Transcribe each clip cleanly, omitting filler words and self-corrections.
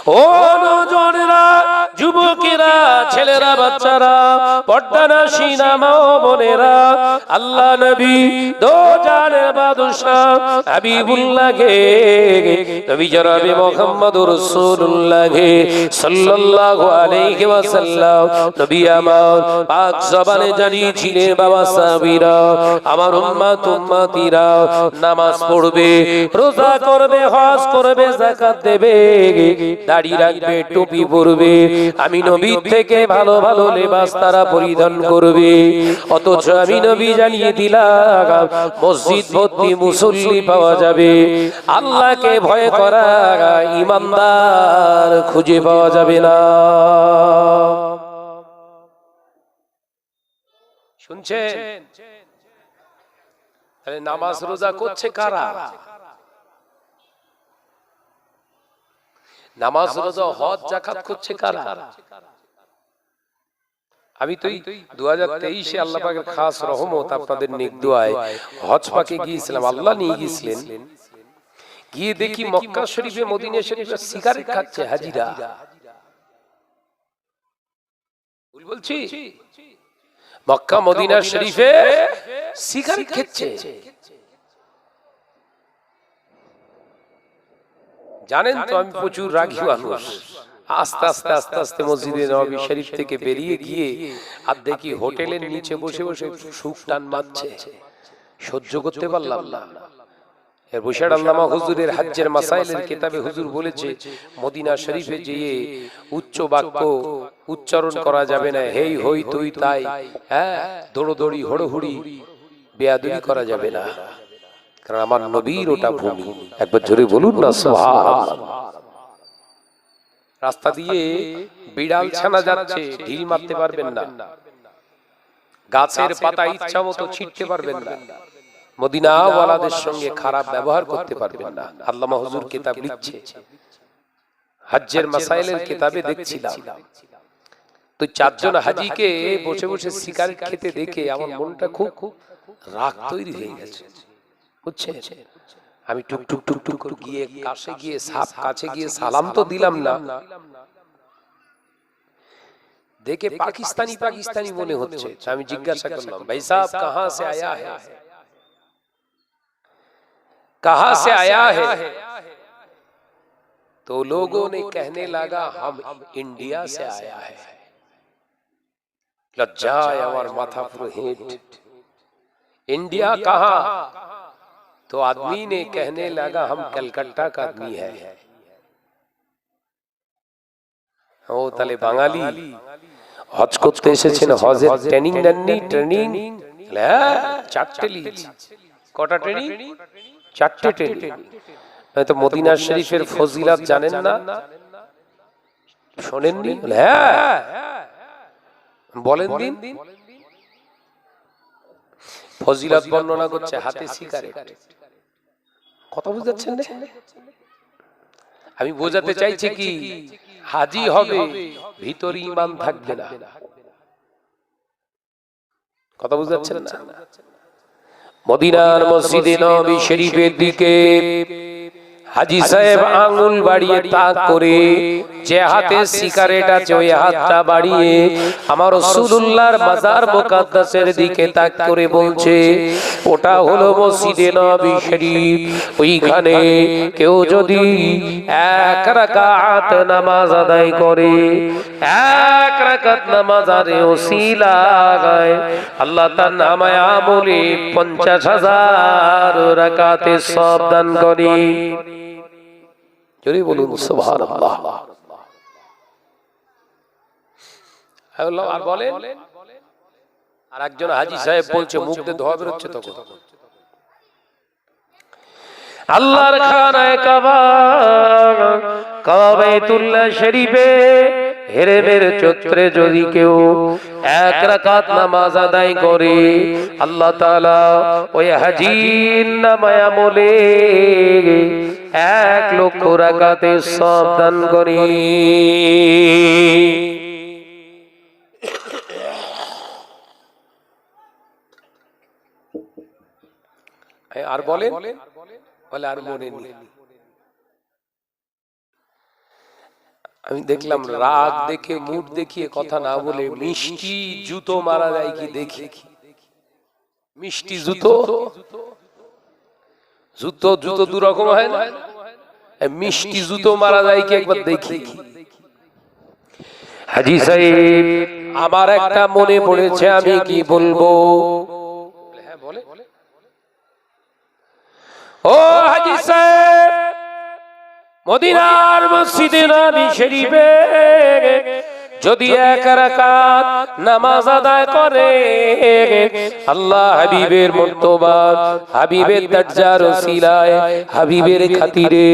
ও নওজওয়ানেরা, যুবকেরা, ছেলেরা, বাচ্চারা, পর্দানাশী মা ও বোনেরা, আল্লাহ নবী দো জানের বাদশাহ হাবিবুল্লাহকে, নবী জনাবে মুহাম্মদুর রাসূলুল্লাহ সাল্লাল্লাহু আলাইহি ওয়াসাল্লাম নবী আমার পাক জবানে জানিয়েছিলেন, বাবা সাহাবীরা, আমার উম্মতিরা নামাজ পড়বে, রোজা করবে, হজ করবে, যাকাত দেবে, দাড়ি রাখবে, টুপি পরবে, আমি নবীর থেকে ভালো ভালো লেবাস তারা পরিধান করবে। অথচ আমি নবী জানিয়ে দিলাম মসজিদ ভর্তি মুসল্লি পাওয়া যাবে, আল্লাহকে ভয় করা ঈমানদার খুঁজে পাওয়া যাবে না। শুনছেন? তাহলে নামাজ রোজা করছে কারা? নামাজ রোজা হজ যাকাত করছে কারা? আমি তো 2023-এ আল্লাহ পাকের খাস রহমত আপনাদের নেক দোয়ায় হজ পাকে গিয়েছিলাম, আল্লাহ নিয়ে গিয়েছিলেন। গিয়ে দেখি মক্কা শরীফে, মদিনা শরীফে সিগারেট খাচ্ছে হাজিরা। ভুল বলছি? মক্কা মদিনা শরীফে সিগারেট খাচ্ছে। জানেন তো আমি প্রচুর রাগী মানুষ। আস্তে আস্তে আস্তে আস্তে মসজিদে নববী শরীফ থেকে বেরিয়ে গিয়ে আর দেখি হোটেলের নিচে বসে বসে সুখ টান মারছে, সহ্য করতে পারলাম না। এর বৈশাখ আল্লামা হুজুরের হজ্জের মাসাইলের কিতাবে হুজুর বলেছে, মদিনা শরীফে যেয়ে উচ্চ বাক্য উচ্চারণ করা যাবে না, হেই হই তুই তাই, হ্যাঁ, দৌড়দৌড়ি হড়হুড়ি বেয়াদবি করা যাবে না, কারণ আমার নবীর ওটা ভূমি। একবার জোরে বলুন না সুবহানাল্লাহ। রাস্তা দিয়ে বিড়াল ছানা যাচ্ছে, ঢিল মারতে পারবেন না, গাছের পাতা ইচ্ছা মতো ছিটতে পারবেন না, মদিনা ওয়ালাদের সঙ্গে খারাপ ব্যবহার করতে পারবেন না। আল্লামা হুজুর কিতাব লিখছে, হজ্জের মাসাইলের কিতাবে দেখছিলাম, তো চারজন হাজীকে বসে বসে সিগারেট খেতে দেখে আমার মনটা খুব রাগ তৈরি হয়ে গেছে, বুঝছেন? আমি টুক টুক টুক টুক টুক গিয়ে কাছে গিয়ে সালাম তো দিলাম না, দেখে পাকিস্তানি পাকিস্তানি মনে হচ্ছে। আমি জিজ্ঞাসা করলাম, ভাই সাহেব कहां से आया है, कहां से आया है? तो लोगों ने कहने लगा हम इंडिया से आया है। लज्जाए আমার माथा পুরো हेट। इंडिया कहां? तो आदमी ने कहने लगा हम कलकत्ता का आदमी है। ও তাহলে বাঙালি হজ করতে এসেছেন, হজের ট্রেনিং নেননি? ট্রেনিং চারটে লিয়েছি। কটা ট্রেনিং? চারটে ট্রেনিং। হয়তো মদিনা শরীফের ফজিলত জানেন না, শোনেননি? হ্যাঁ বলেন দিন। ফজিলত বর্ণনা করছে, হাতে সিগারেট। কথা বুঝাচ্ছেন না? আমি বোঝাতে চাইছি কি, হাজি হবে, ভিতরে ঈমান থাকবে না। কথা বুঝাচ্ছেন না? মদিনার মসজিদে নববী শরীফের দিকে হাজী সাহেব আঙ্গুল বাড়িয়ে তাক করে, যে হাতে সিগারেট আছে ওই হাতটা বাড়িয়ে আমার রাসূলুল্লাহর মাজার মুকাদ্দাসের দিকে তাক করে বলছে, ওটা হলো মসজিদে নববী শরীফ। ওইখানে কেউ যদি এক রাকাত নামাজ আদায় করে, এক রাকাত নামাজ আরে ওসিলা গায়, আল্লাহ তার নামায় আমলে 50,000 রাকাতের সওয়াব দান করে। জোরে বলুন সুবহানাল্লাহ। আর বলেন, আর একজন হাজী সাহেব বলছে, মুখ দিয়ে ধোয়া বেরোচ্ছে তখন, আল্লাহর খানায়ে কাবা, কাবাতুল্লাহ শরীফে হেরেমের চত্বরে যদি কেউ এক রাকাত নামাজ আদায় করে, আল্লাহ তাআলা ওই হাজীর নামায় আমলে 1,00,000 রাকাতের সওয়াব দান করে। আর বলেন, বলে আর মনে নেই। আমি দেখলাম রাগ দেখে মুড দেখিয়ে কথা না বলে মিষ্টি জুতো মারা যায় কি দেখি। মিষ্টি জুতো, জুতো জুতো দু রকম হয় না, মিষ্টি জুতো মারা যায় কি একবার দেখি। হাজী সাহেব আমার একটা মনে পড়েছে, আমি কি বলবো? হ্যাঁ বলে। ও হাজী সাহেব, মদিনার মসজিদে নবী শরীফে যদি এক রাকাত নামাজ আদায় করে, আল্লাহ হাবিবের মর্তবা, হাবিবের দরজার ওসিলায়, হাবিবের খাতিরে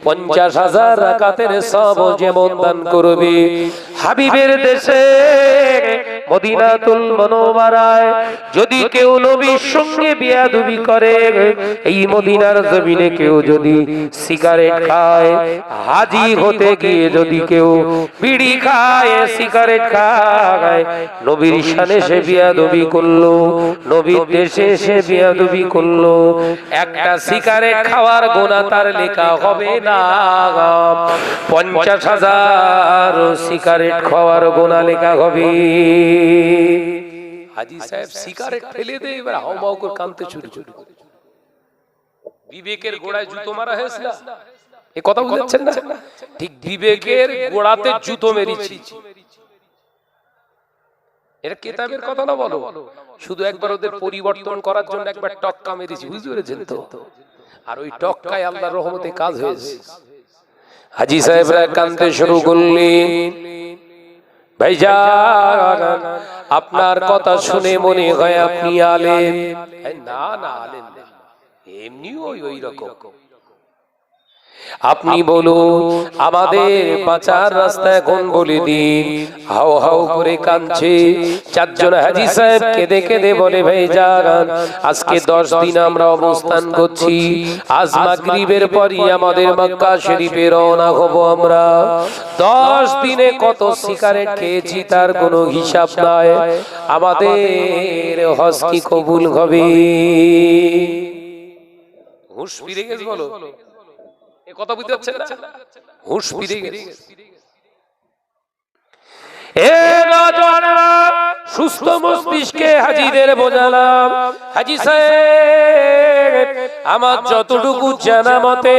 50,000 রাকাতের সওয়াব যেমন দান করবে। হাবিবের দেশে মদিনাতুল মুনাওয়ারায় যদি কেউ নবীর সঙ্গে বেয়াদবি করে, এই মদিনার জমিনে কেউ যদি সিগারেট খায়, হাজী হতে গিয়ে যদি কেউ বিড়ি খায়, সিগারেট খায়, নবীর শানে সে বেয়াদবি করলো, নবীর দেশে সে বেয়াদবি করলো, একটা সিগারেট খাওয়ার গুনাহ তার লেখা হবে না, 50,000 সিগারেট খাওয়ার গুনাহ লেখা হবে। হাজী সাহেব সিগারেট ফেলে দে, এবার হাওমাও করে কাঁদতে শুরু করে। বিবেকের গোড়ায় জুতো মারা হয়েছে না, এ কথা বুঝছেন না? ঠিক বিবেকের গোড়াতে জুতো মেরেছি। এর কিতাবের কথা না বলো, শুধু একবার ওদের পরিবর্তন করার জন্য একবার টক্কা মেরেছি, বুঝতে পেরেছেন তো? আর ওই টক্কায় আল্লাহর রহমতে কাজ হয়েছে। হাজী সাহেবরা কাঁদতে শুরু করলেন। ভাইজান আপনার কথা শুনে মনে হয় আপনি আলেম। না না আলেম না, এমনি ওই রকম। আপনি বলুন আমাদের বাঁচার রাস্তা এখন বলে দিন। হাও হাও করে কাঁদছে। চারজন হাজী সাহেব কেঁদে কেঁদে বলে ভাইজান আজকে 10 দিন আমরা অবস্থান করছি, আজ মাগরিবের পরই আমাদের মক্কা শরীফে রওনা হব। আমরা 10 দিনে কত সিগারেট খেয়েছি তার কোনো হিসাব নাই। আমাদের হজ কি কবুল হবে? হুঁশ ফিরে গেছে বলো, এ কথা বুঝতে পারছেন না? হুঁশ ফিরে গেছে। এ নওজওয়ানেরা সুস্থ মস্তিষ্কে হাজীদের বোঝালাম, হাজী সাহেব আমার যতটুকু জানা মতে,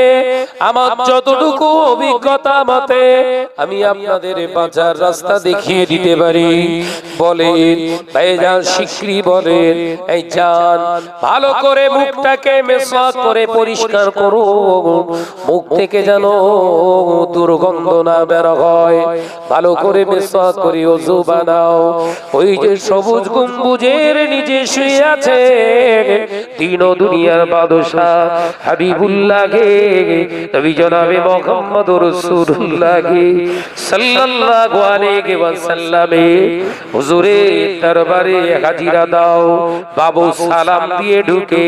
আমার যতটুকু অভিজ্ঞতা মতে আমি আপনাদের বাঁচার রাস্তা দেখিয়ে দিতে পারি। বলেন ভাইজান, শিগগিরই বলেন। এই জান ভালো করে মুখটাকে মেসওয়াক করে পরিষ্কার করো, মুখ থেকে যেন দুর্গন্ধ না বের হয়। ভালো করে মেসওয়াক করে ওযু বানাও। ওই যে সবুজ গম্বুজের নিচে শুয়ে আছে দিন ও দুনিয়ার বাদশা হাবিবুল্লাহ নবী জনাবে মুহাম্মদুর রাসূলুল্লাহ সাল্লাল্লাহু আলাইহি ওয়াসাল্লাম হুজুরের দরবারে হাজিরা দাও। বাবু সালাম দিয়ে ঢুকে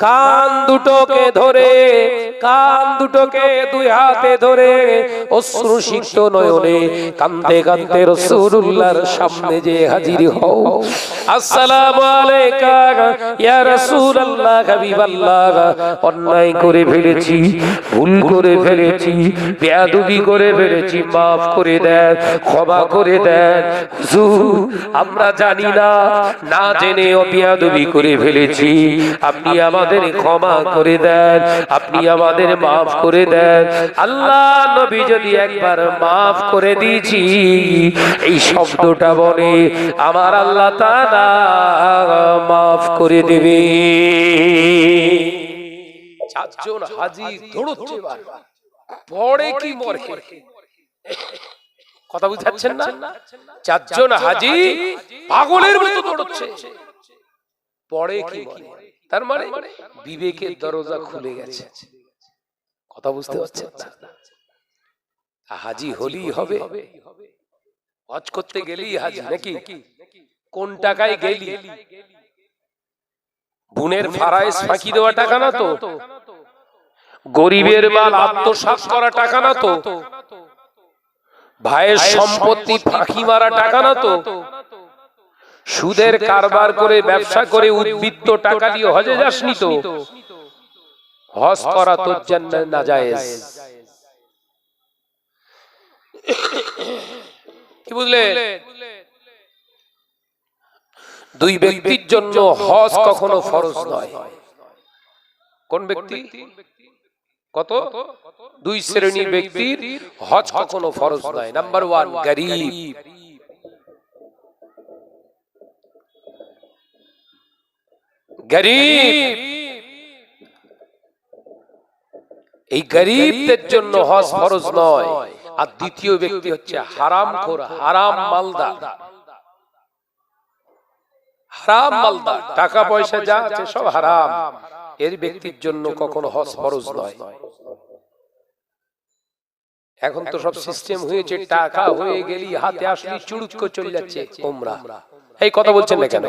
কান দুটোকে ধরে, কান দুটোকে দুই হাতে ধরে অশ্রুসিক্ত নয়নে কাঁদতে কাঁদতে রাসূলুল্লাহর সামনে যে হাজির হও। আসসালামু আলাইকা ইয়া রাসূলুল্লাহ, হাবিবাল্লাহ, অন্যায় করে ফেলেছি, ভুল করে ফেলেছি, বেয়াদবি করে ফেলেছি, মাফ করে দেন, ক্ষমা করে দেন। হুজুর আমরা জানি না, না জেনে বেয়াদবি করে ফেলেছি, আপনি আমাদের ক্ষমা করে দেন, আপনি আমাদের মাফ করে দেন। আল্লাহ নবী যদি একবার মাফ করে দিয়েছি এই শব্দটা বলে আমার আল্লাহ তাআলা মাফ করে দেবে। চারজন হাজী দৌড়চ্ছে, পড়ে কি মরে, কথা বুঝাচ্ছেন না? চারজন হাজী পাগলের মতো দৌড়চ্ছে, পড়ে কি মরে। তার মানে বিবেকের দরজা খুলে গেছে। কথা বুঝতে পারছেন না? হাজী হলেই হবে, হজ করতে গেলেই হাজী নাকি? কোন টাকায় গেলি? বুনের ফারাইজ ফাঁকি দেওয়া টাকা না তো, গরিবের মাল আত্মসাৎ করা টাকা না তো, ভাইয়ের সম্পত্তি ফাঁকি মারা টাকা না তো, সুদের কারবার করে ব্যবসা করে উদ্বৃত্ত টাকা দিয়ে হজে যাসনি তো। হজ করা তোর জন্য নাজায়েজ। কি বুঝলে? দুই ব্যক্তির জন্য হজ কখনো ফরজ নয়। কোন ব্যক্তি? কত? দুই শ্রেণীর ব্যক্তির হজ কখনো ফরজ নয়। নাম্বার 1 গরীব। গরীব, এই গরীবদের জন্য হজ ফরজ নয়। আর দ্বিতীয় ব্যক্তি হচ্ছে হারামখোর, হারাম মালদার। হারাম মালদার, টাকা পয়সা যা আছে সব হারাম, এর ব্যক্তির জন্য কখনো হজ ফরজ নয়। এখন তো সব সিস্টেম হয়েছে, টাকা হয়ে গেলি হাতে আসলি চুরুক করে চলে যাচ্ছে ওমরা। এই কথা বলছেন না কেন?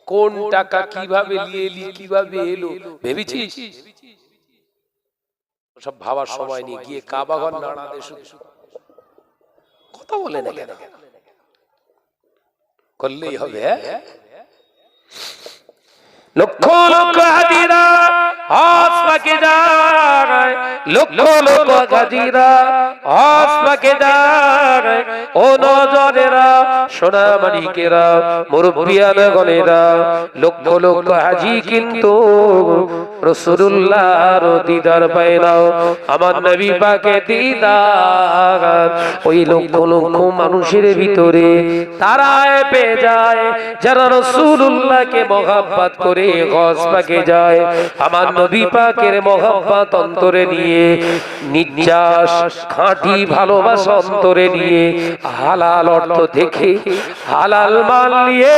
কোন টাকা কিভাবে নিয়ে এলি, কিভাবে এলো ভেবেছিস? সব ভাবার সময় নিয়ে গিয়ে কাবাঘর নাড়া দে, কথা বলে না কেন? করলেই হবে। লক্ষ লক্ষ হাজিরা হজ পাকে যায়, লক্ষ লক্ষ হাজিরা হজ পাকে যায়। ও নজরেরা, সোনা মানিকেরা, মুরব্বিয়ানা গনেরা, লক্ষ লক্ষ হাজি কিন্তু রাসূলুল্লাহর দিদার পায় না। আমার নবী পাকে দিদার ওই লক্ষ লক্ষ মানুষের ভিতরে তারাই পেয়ে যায় যারা রাসূলুল্লাহকে মহব্বত করে হজ পাকে যায়। আমার নবী পাকের মহব্বত অন্তরে নিয়ে, নিঃশ্বাস খাঁটি ভালোবাসা অন্তরে নিয়ে, হালাল অর্থ দেখে হালাল মাল নিয়ে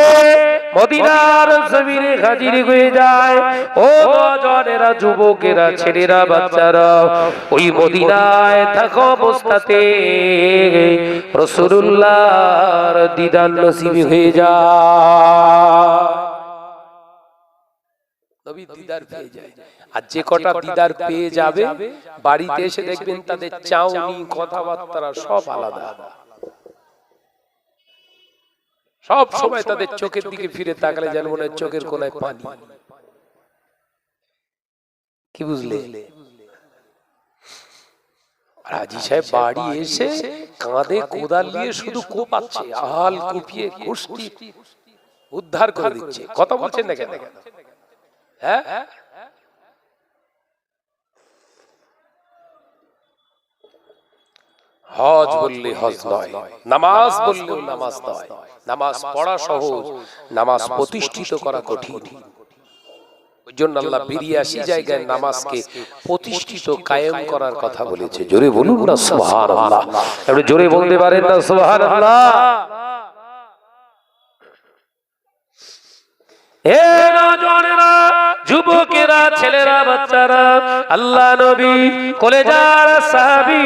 মদিনার জমিনে হাজির হয়ে যায়। ও নওজওয়ানেরা, যুবকেরা, ছেলেরা, বাচ্চারা, ওই মদিনায় থাকা অবস্থাতে রাসূলুল্লাহর দিদার নসিব হয়ে যায়। নবীর দিদার পেয়ে যায়। আর যে কটা দিদার পেয়ে যাবে, বাড়িতে এসে দেখবেন তাদের চাউনি, কথাবার্তা সব আলাদা। সব সময় তাদের চোখের দিকে ফিরে তাকালে যেন মনে হয় চোখের কোনায় পানি। কি বুঝলে? হাজী সাহেব বাড়ি এসে কাঁধে কোদাল নিয়ে শুধু কোপাচ্ছে, আহাল কুপিয়ে কুষ্টি উদ্ধার করে দিচ্ছে। কথা বলছেন না কেন? হ্যাঁ, হজ বললে হজ নয়, নামাজ বললেও নামাজ নয়। নামাজ পড়া সহজ, নামাজ প্রতিষ্ঠিত করা কঠিন। ওই জন্য আল্লাহ ৮২ জায়গায় নামাজকে প্রতিষ্ঠিত কায়েম করার কথা বলেছে। জোরে বলুন না সুবহানাল্লাহ। আপনি জোরে বলতে পারেন না সুবহানাল্লাহ? হে নওজওয়ানেরা, যুবকেরা, ছেলেরা, বাচ্চারা, আল্লাহ নবী কলেজার সাহাবী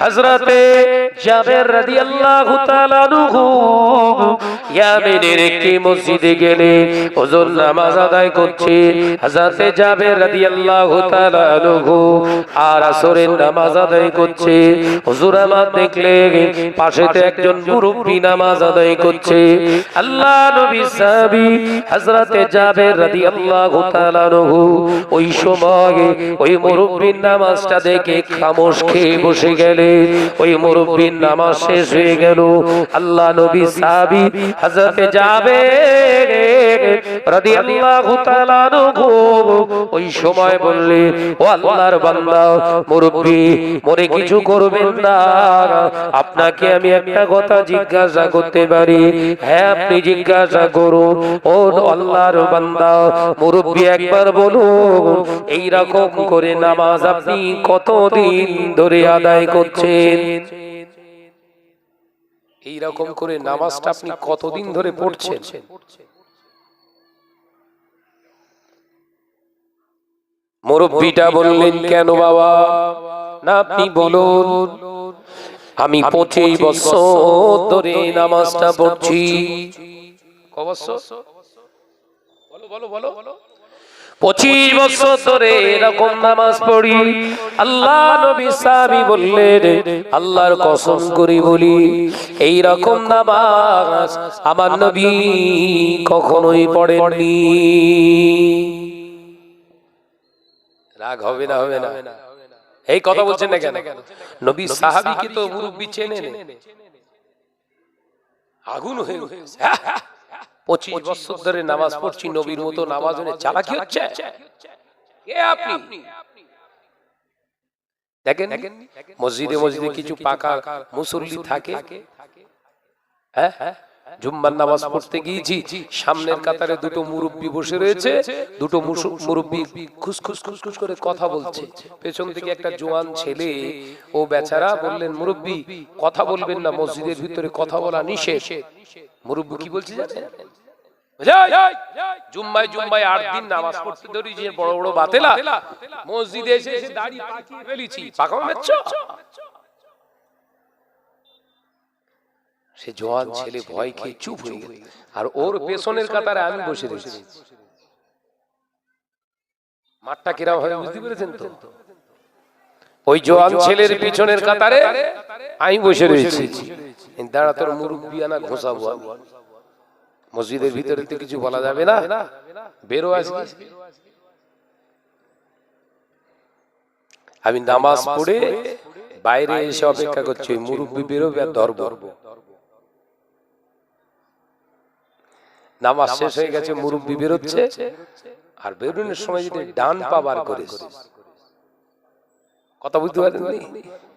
হযরতে জাবের রাদিয়াল্লাহু তাআলা আনহু ইয়ামেনের একটি মসজিদে গেলে হুজুর নামাজ আদায় করছে। হযরতে জাবের রাদিয়াল্লাহু তাআলা আনহু আর আসরের নামাজ আদায় করছে। হুজুর আমার দেখলেন পাশেতে একজন মুরব্বি নামাজ আদায় করছে। আল্লাহ নবী সাহাবী হযরতে জাবের রাদিয়াল্লাহু তাআলা আনহু ওই সময় ওই মুরব্বির নামাজটা দেখে খামোশ খেয়ে বসে গেলেন। ওই মুরব্বির নামাজ শেষ হয়ে গেল। আল্লাহ নবী সাহাবী হযরতে জাবের রাদিয়াল্লাহু তাআলা আনহু ওই সময় বললেন, ও আল্লাহর বান্দা মুরব্বি, মনে কিছু করবেন না, আপনাকে আমি একটা কথা জিজ্ঞাসা করতে পারি? হ্যাঁ, আপনি জিজ্ঞাসা করুন। ও আল্লাহর বান্দা মুরব্বি, একবার বলুন, এই রকম করে নামাজ আপনি কতদিন ধরে আদায় করছেন? এই রকম করে নামাজটা আপনি কতদিন ধরে পড়ছেন? মুরব্বিটা বললেন, কেন বাবা? না, আপনি বলুন। আমি 25 বছর ধরে নামাজটা পড়ছি। কত বছর? বলো বলো বলো। 25 বছর ধরে এরকম নামাজ পড়ি। আল্লাহ নবী সাহাবী বললেন, আল্লাহর কসম করে বলি, এই রকম নামাজ আমার নবী কখনোই পড়েননি। রাগ হবে না? হবে না? এই কথা বলছেন না কেন? নবী সাহাবীকে তো মুরব্বি চেনেন, আগুন হয়ে গেছে। 25 বছর ধরে নামাজ পড়ছি, নবীর মতো নামাজ হলে চালাকি হচ্ছে। কে আপনি? দেখেন মসজিদে মসজিদে কিছু পাকা মুসল্লি থাকে, হ্যাঁ, জুম্মার নামাজ পড়তে গিয়েছি, সামনের কাতারে দুটো মুরব্বি বসে রয়েছে, দুটো মুরব্বি খুসখুস খুসখুস করে কথা বলছে। পেছন থেকে একটা জোয়ান ছেলে, ও বেচারা বললেন, মুরব্বি কথা বলবেন না, মসজিদের ভিতরে কথা বলা নিষেধ। মুরব্বি কি বলছে জানেন? জুম্মায় 8 দিন নামাজ পড়তে ধরি, যে বড় বড় বাতেলা মসজিদে এসে দাড়ি পাকিয়ে ফেলেছি, পাকাও মেচ্ছ। সে জওয়ান ছেলে ভয় খেয়ে চুপ হয়ে গেল, আর ওর পেছনের কাতারে আমি বসে রয়েছি। মাঠটা কিরকম হয় বুঝতে পেরেছেন তো? ওই জওয়ান ছেলের পিছনের কাতারে আমি বসে রয়েছি, দাঁড়া তোর মুরব্বি আনা ঘোষাবো। মসজিদের ভিতরে তো কিছু বলা যাবে না, বেরো আসবে। আমি নামাজ পড়ে বাইরে এসে অপেক্ষা করছি, মুরব্বি বেরোবে আর ধরবো। নামাজ শেষ হয়ে গেছে, মুরব্বি বেরোচ্ছে, আর বেরোনোর সময় যদি ডান পা বার করে, কথা বুঝতে পারেন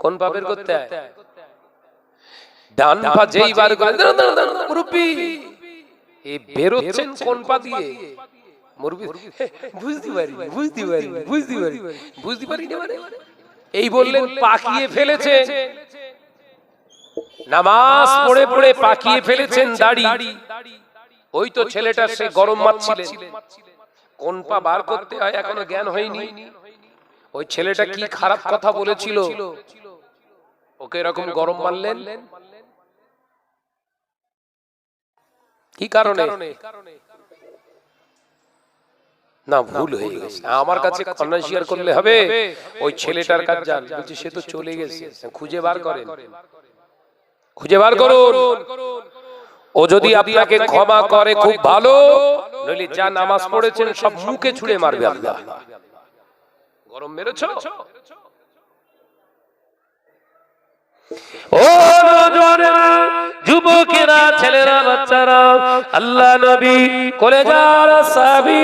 কোন পা বের করতে হয়? ডান পা যেই বার করে, মুরব্বি এই বেরোচ্ছেন কোন পা দিয়ে? মুরব্বি বুঝতে পারি না মানে এই বললেন, পাকিয়ে ফেলেছে, নামাজ পড়ে পড়ে পাকিয়ে ফেলেছেন দাড়ি। ওই তো ছেলেটা সে গরম মারছিলেন, কোন পা বার করতে হয় এখনো জ্ঞান হয়নি। ওই ছেলেটা কি খারাপ কথা বলেছিল, ওকে এরকম গরম মারলেন কি কারণে? না, ভুল হয়ে গেছে, আমার কাছে ক্ষমা শেয়ার করলে হবে। ওই ছেলেটার কাছে যান, বলছি সে তো চলে গেছে, খুঁজে বার করেন, খুঁজে বার করুন। ও যদি আপনাকে ক্ষমা করে খুব ভালো, নইলে যা নামাজ পড়েছেন সব মুখে ছুঁড়ে মারবে আল্লাহ। গরম মেরেছো? ও নওজোয়ানেরা, যুবকেরা, ছেলেরা, বাচ্চারা, আল্লাহ নবী কলেজার সাহাবী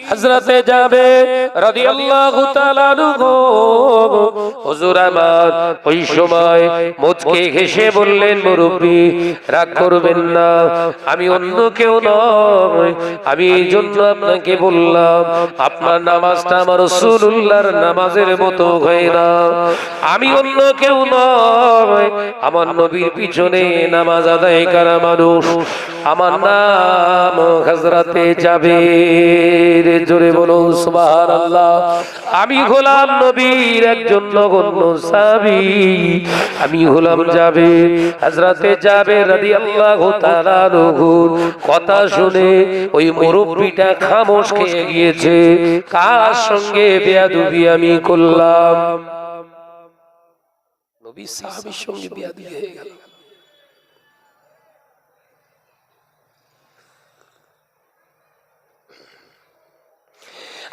হযরতে জাবের রাদিয়াল্লাহু তাআলা আনহু, হুজুর আমার ওই সময় মুচকে হেসে বললেন, মুরব্বি রাগ করবেন না, আমি অন্য কেউ নয়, আমি এই জন্য আপনাকে বললাম, আপনার নামাজটা আমার রাসূলুল্লাহর নামাজের মতো হয় না। আমি অন্য কেউ নয়, আমার নবীর পিছনে নামাজ আদায় করা মানুষ, আমার নাম হযরতে জাবের। জোরে বলো সুবহানাল্লাহ। আমি হলাম নবীর একজন নগণ্য সাহাবী, আমি হলাম জাবের। হযরতে জাবের রাদিয়াল্লাহু তাআলা আনহুর কথা শুনে ওই মুরব্বিটা খামোশ খেয়ে গিয়েছে, কার সঙ্গে বেয়াদবি আমি করলাম? নবী সাহাবীর সঙ্গে বেয়াদবি হয়ে গেল।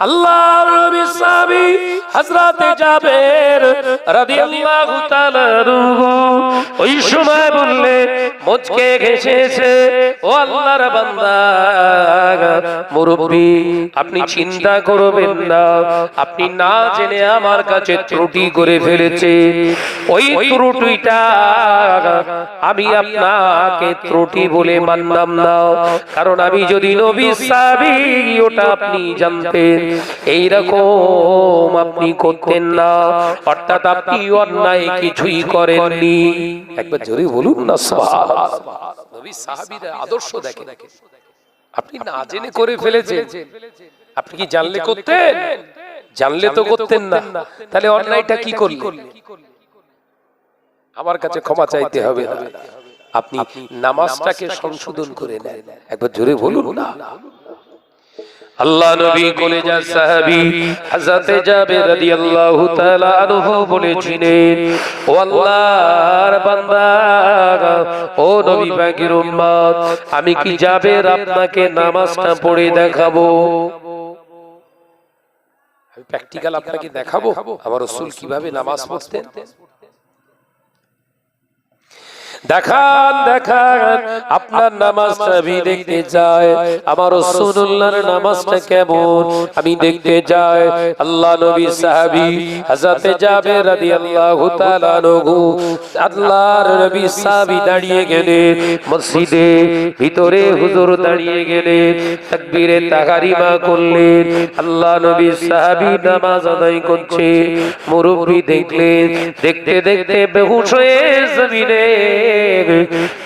আল্লাহর নবী সাহাবী হযরতে জাবের রাদিয়াল্লাহু তাআলা আনহু ওই সময় বললেন, মুচকে হেসেছে, ও আল্লাহর বান্দা, মুরব্বি আপনি চিন্তা করবেন না, আপনি না জেনে আমার কাছে ত্রুটি করে ফেলেছেন। ওই ত্রুটিটা আমি আপনাকে ত্রুটি বলে মানলাম না, কারণ আমি যদি নবী সাহাবী ওটা আপনি জানতেন, এইরকম আপনি করতেন না, অর্থাৎ আপনি অন্যায় কিছুই করেননি। একবার জোরে বলুন না সুবহানাল্লাহ। নবী সাহাবীদের আদর্শ দেখেন, আপনি না জেনে করে ফেলেছেন, আপনি কি জানলে করতেন? জানলে তো করতেন না, তাহলে অন্যায়টা কি করলেন? আমার কাছে ক্ষমা চাইতে হবে না, আপনি নামাজটাকে সংশোধন করে নেন। একবার জোরে বলুন না। আল্লাহ নবী কলেজার সাহাবী হযরতে জাবের রাদিয়াল্লাহু তাআলা আনহু বলেছিলেন, ও আল্লাহর বান্দা, ও নবী পাকের উম্মত, আমি কি জাবের আপনাকে নামাজটা পড়ে দেখাবো? প্র্যাকটিক্যাল আপনাকে দেখাবো আমার রাসূল কিভাবে নামাজ পড়তেন। দেখান দেখান আপনার নামাজটা আমি দেখতে চাই, আমার রাসূলুল্লাহর নামাজটা কেমন আমি দেখতে চাই। আল্লাহ নবী সাহাবী হযরতে জাবের রাদিয়াল্লাহু তাআলা আনহু, আল্লাহর নবী সাহাবী দাঁড়িয়ে গেলেন মসজিদে ভিতরে, হুজুর দাঁড়িয়ে গেলেন তাকবীরে তাহরিমা করলেন। আল্লাহ নবী সাহাবী নামাজ আদায় করছে, মুরব্বি দেখলেন, দেখতে দেখতে বেহুশ হয়ে জমিনে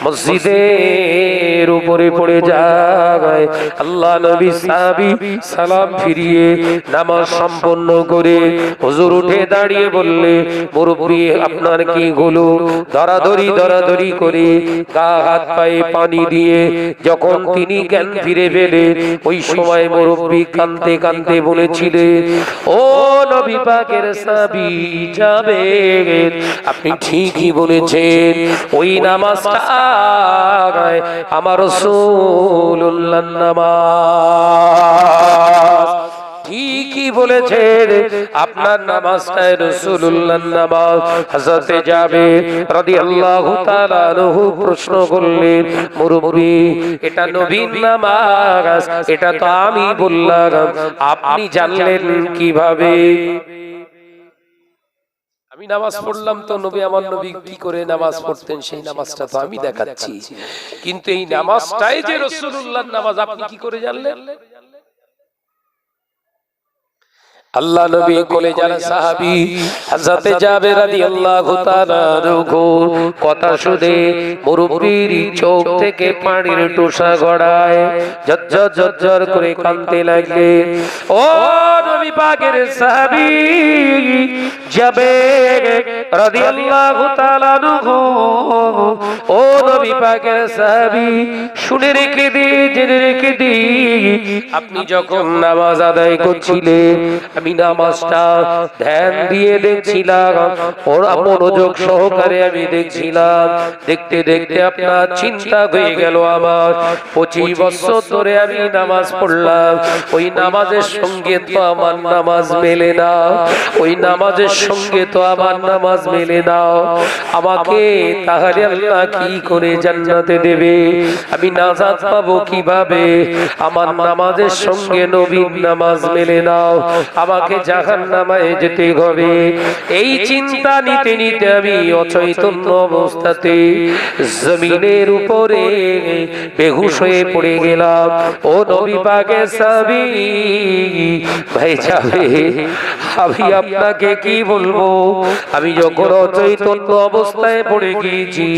মসজিদের উপরে পড়ে যায়। আল্লাহ নবী সাহাবী সালাম ফিরিয়ে নামাজ সম্পন্ন করে হুজুর উঠে দাঁড়িয়ে বললে, মুরব্বি আপনার কি হলো? ধরাধরি করে গা হাত পায়ে পানি দিয়ে যখন তিনি জ্ঞান ফিরে পেলেন, ওই সময় মুরব্বি কাঁদতে কাঁদতে বলেছিলেন, ও নবী পাকের সাহাবী যাবেন, আপনি ঠিকই বলেছেন, ওই নামাজটা আমার রাসূলুল্লাহর নামাজ। ঠিকই বলেছেন, আপনার নামাজটাই রাসূলুল্লাহর নামাজ। হযরতে জাবের রাদিয়াল্লাহু তাআলা আনহু প্রশ্ন করলেন, মুরব্বি এটা নবীর নামাজ, এটা তো আমি বললাম, আপনি জানলেন কিভাবে? আমি নামাজ পড়লাম তো নবী, আমার নবী কি করে নামাজ পড়তেন সেই নামাজটা তো আমি দেখাচ্ছি, কিন্তু এই নামাজটাই যে রাসূলুল্লাহর নামাজ আপনি কি করে জানলেন? আল্লাহ নবী কলেজার সাহাবী হযরতে জাবের রাদিয়াল্লাহু তাআলা আনহু কথা শুনে মুরব্বির চোখ থেকে পানির টোসা গড়ায় ঝরঝর ঝরঝর করে কাঁদতে লাগলেন। ও নবী পাকের সাহাবী জাবের রাদিয়াল্লাহু তাআলা আনহু, ও নবী পাকের সাহাবী শুনে রেখে দিন, জেনে রেখে দিন, আপনি যখন নামাজ আদায় করছিলেন আমি নামাজটা ধ্যান দিয়ে দেখছিলাম, ওরা মনোযোগ সহকারে আমি দেখছিলাম, দেখতে দেখতে আপনার চিন্তা হয়ে গেল আমার 25 বছর ধরে আমি নামাজ পড়লাম, ওই নামাজের সঙ্গে তো আমার নামাজ মেলে না, ওই নামাজের সঙ্গে তো আমার নামাজ মেলে না, আমাকে তাহলে আল্লাহ কি করে জান্নাতে দেবে? আমি নাজাত পাবো কিভাবে? আমার নামাজের সঙ্গে নবীর নামাজ মেলে না, আমাকে জাহান্নামে যেতে হবে। এই চিন্তা নিতে নিতে আমি অচৈতন্য অবস্থাতে জমিনের উপরে বেহুশ হয়ে পড়ে গেলাম। ও নবী পাকের সাহাবী ভাই যাবে, আমি আপনাকে কি বলবো, আমি যখন অচৈতন্য অবস্থায় পড়ে গিয়েছি,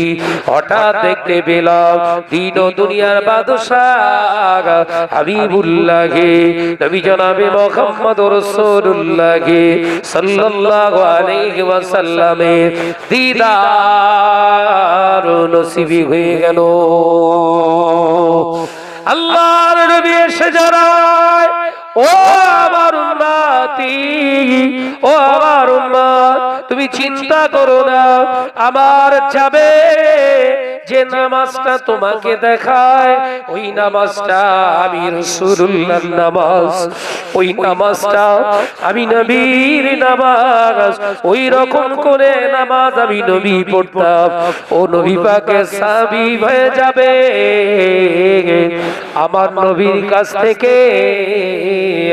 হঠাৎ দেখতে পেলাম দিন ও দুনিয়ার বাদশাহ হাবিবুল্লাহ নবী জনাবে মুহাম্মদ রাসূলুল্লাহ সাল্লাল্লাহু আলাইহি ওয়াসাল্লামের দিদার নসিব হয়ে গেল। আল্লাহর নবী এসে দাঁড়ায়, ও আমার উম্মতি, ও আমার উম্মত, তুমি চিন্তা করো না, আমার যাবে যে নামাজটা তোমাকে দেখায় ওই নামাজটা আমি রাসূলুল্লাহর নামাজ, ওই নামাজটা আমি নবীর নামাজ, ওই রকম করে নামাজ আমি নবী পড়তাম। ও নবী পাকের সাহাবী হয়ে যাবে আমার নবীর কাছ থেকে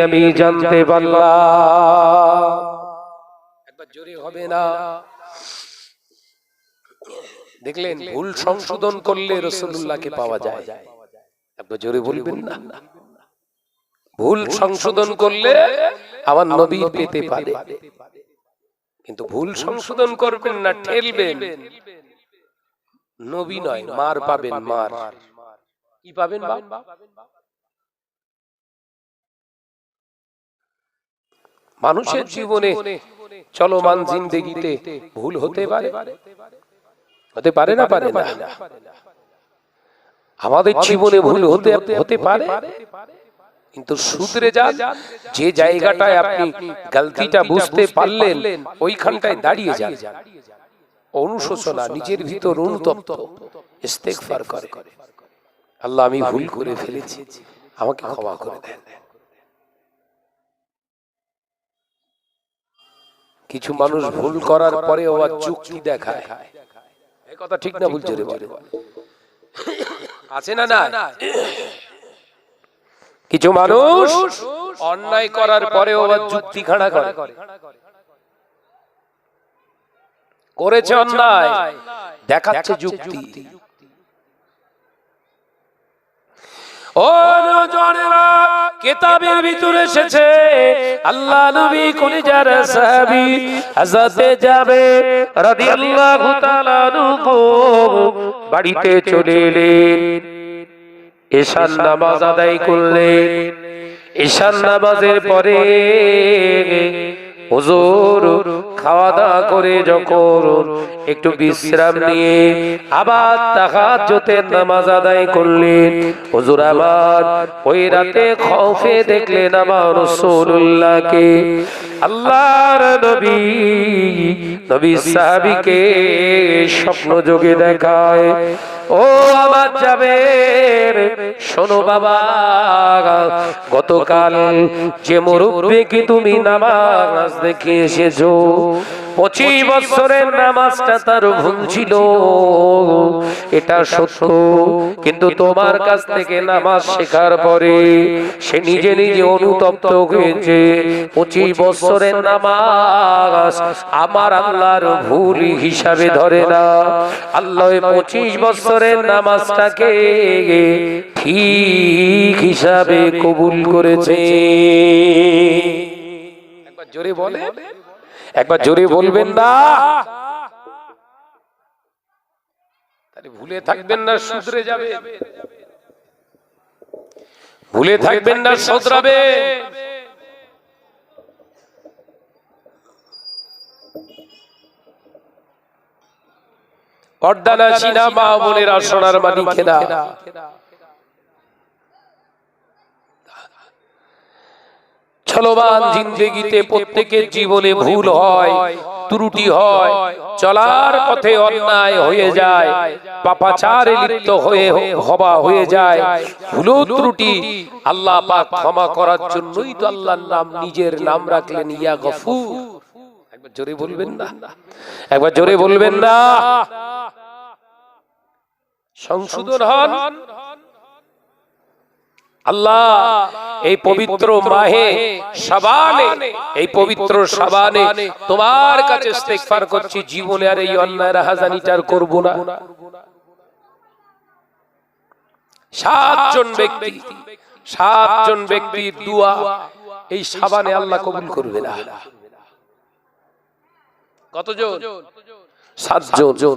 আমি জানতে পারলাম। একবার জোরে হবে না? দেখলেন ভুল সংশোধন করলে রাসূলুল্লাহকে পাওয়া যায়। একবার জোরে বলবেন না? ভুল সংশোধন করলে আমার নবী পেতে পারে, কিন্তু ভুল সংশোধন করবেন না, ঠেলবেন, নবী নয় মার পাবেন। মার কি পাবেন? মানুষের জীবনে চলমান জিন্দেগিতে ভুল হতে পারে, হতে পারে না? পারে না? আমাদের জীবনে ভুল হতে পারে, কিন্তু শুধরে যান। যে জায়গাটায় আপনি গলতিটা বুঝতে পারলেন ওইখানটায় দাঁড়িয়ে যান, অনুশোচনা, নিজের ভিতর অনুতপ্ত ইস্তেগফার করে, আল্লাহ আমি ভুল করে ফেলেছি, আমাকে ক্ষমা করে দেন। কিছু মানুষ ভুল করার পরে ও যুক্তি দেখায়, এই কথা ঠিক না ভুল জোরে বলে আছে না? না, কিছু মানুষ অন্যায় করার পরে ও যুক্তি খাড়া করে, করেছে অন্যায় দেখাচ্ছে যুক্তি। ও নওজওয়ানেরা, কিতাবের ভিতরে এসেছে আল্লাহ নবী কলিজার সাহাবী হযরতে জাবের রাদিয়াল্লাহু তাআলা আনহু বাড়িতে চলে এলেন, ঈশার নামাজ আদায় করলেন। ঈশার নামাজের পরে হুজুর খাওয়া দাওয়া করে যখন একটু বিশ্রাম নিয়ে আবার তাহাজ্জুদের নামাজ আদায় করলেন, হুজুর আবার ওই রাতে খৌফে দেখলেন আমার রাসূলুল্লাহকে, আল্লাহর নবী সাহাবীকে স্বপ্ন যোগে দেখায়, ও আমার জাবের শোনো বাবা, গতকাল যে মুরব্বিকে তুমি নামাজ দেখে এসেছো 25 বছরের নামাজটা তার ভুল ছিল, এটা সত্য, কিন্তু তোমার কাছ থেকে নামাজ শেখার পরে সে নিজে নিজে অনুতপ্ত হয়েছে 25 বছরের নামাজ আমার আল্লাহর ভুল হিসাবে ধরে না, আল্লাহ 25 বছরের নামাজটাকে ঠিক হিসাবে কবুল করেছে। একবার জোরে বলে, একবার জোরে বলবেন না, তাহলে ভুলে থাকবেন না, শুধরে যাবে, ভুলে থাকবেন না, শুধরাবে। পর্দানা সিনা মা বোনেরা, সোনার মানিকেরা, চলমান জিন্দেগিতে প্রত্যেকের জীবনে ভুল হয়, ত্রুটি হয়, চলার পথে অন্যায় হয়ে যায়, পাপাচারে লিপ্ত হয়ে যায়, ভুল ত্রুটি আল্লাহ পাক ক্ষমা করার জন্যই তো আল্লাহর নাম, নিজের নাম রাখলেন ইয়া গফুর। একবার জোরে বলবেন না, একবার জোরে বলবেন না, সংশোধন হন। আল্লাহ এই পবিত্র মাহে শাবানে, এই পবিত্র শাবানে তোমার কাছে ইস্তিগফার করছি, জীবনে আর এই অন্যায় রাহাজানিটার করব না। 7 জন ব্যক্তির দোয়া এই শাবানে আল্লাহ কবুল করবে না। কতজন? 7 জন।